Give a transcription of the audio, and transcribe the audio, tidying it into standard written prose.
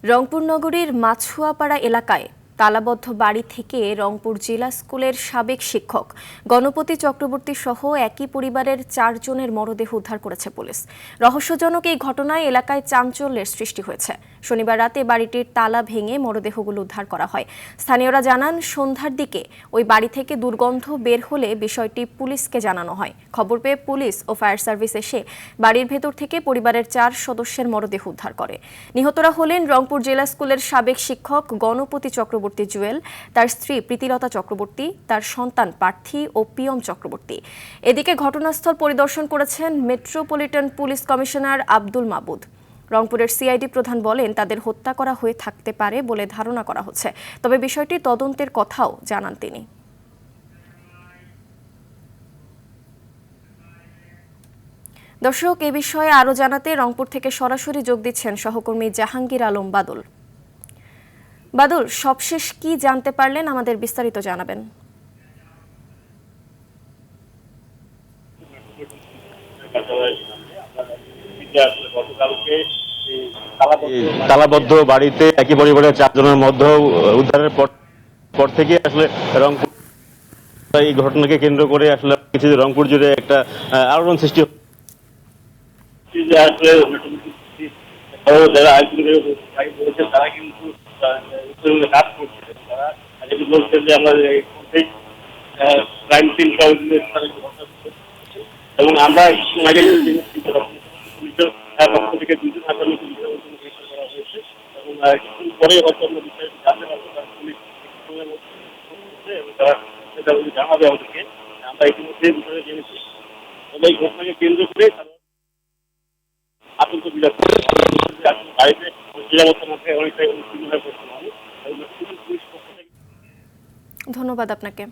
রংপুর নগরীর মাছুয়াপাড়া এলাকায় তালাবদ্ধ বাড়ি থেকে রংপুর জেলা স্কুলের সাবেক শিক্ষক গণপতি চক্রবর্তী সহ একই পরিবারের 4 জনের মরদেহ উদ্ধার করেছে পুলিশ। রহস্যজনক এই ঘটনায় এলাকায় চাঞ্চল্যের সৃষ্টি হয়েছে। শনিবার রাতে বাড়িটির তালা ভেঙে মরদেহগুলো উদ্ধার করা হয়। স্থানীয়রা জানান, সন্ধ্যার দিকে ওই বাড়ি থেকে দুর্গন্ধ বের হলে বিষয়টি পুলিশকে জানানো হয়। খবর পেয়ে পুলিশ ও ফায়ার সার্ভিস এসে বাড়ির ভেতর থেকে পরিবারের 4 সদস্যের মরদেহ উদ্ধার করে। নিহতরা হলেন রংপুর জেলা স্কুলের সাবেক শিক্ষক গণপতি চক্রবর্তী জুয়েল, তার স্ত্রী প্রীতিলতা চক্রবর্তী, তার সন্তান পার্থী ও পিয়ম চক্রবর্তী। এদিকে ঘটনাস্থল পরিদর্শন করেছেন মেট্রোপলিটন পুলিশ কমিশনার আব্দুল মাবুদ। রংপুরের সিআইডি প্রধান বলেন, তাদের হত্যা করা হয়ে থাকতে পারে বলে ধারণা করা হচ্ছে, তবে বিষয়টি তদন্তের কথাও জানান তিনি। দর্শক, এ বিষয়ে আরও জানাতে রংপুর থেকে সরাসরি যোগ দিচ্ছেন সহকর্মী জাহাঙ্গীর আলম বাদল। বাদল, সবশেষ কি জানতে পারলেন, আমাদের বিস্তারিত জানাবেন। তালাবদ্ধ বাড়িতে একই পরিবারের 4 জনের মধ্যে উদ্ধারের পর থেকে আসলে রংপুর এই ঘটনাকে কেন্দ্র করে আসলে কিছু রংপুর জুড়ে একটা আলোড়ন সৃষ্টি যারা তারা কিন্তু কাজ করছে। তারা বলছেন যে আমরা ক্রাইম সিন এবং আমরা আগে পক্ষ থেকে 2 জন আসামিকে গ্রেফতার করা হয়েছে এবং কিছুদিন পরে হয়তো আমরা বিষয়টি জানতে পারবো, কারণ পুলিশ এবং তারা সেটা জানাবে আমাদেরকে। আমরা ইতিমধ্যে বিষয়ে জেনেছি, তবে এই ঘটনাকে কেন্দ্র করে আতঙ্ক বিরাজ করছে। বাড়িতে নিরাপত্তা না থাকে অনেকটাই উন্নতি হয়ে পড়ছে। ধন্যবাদ আপনাকে।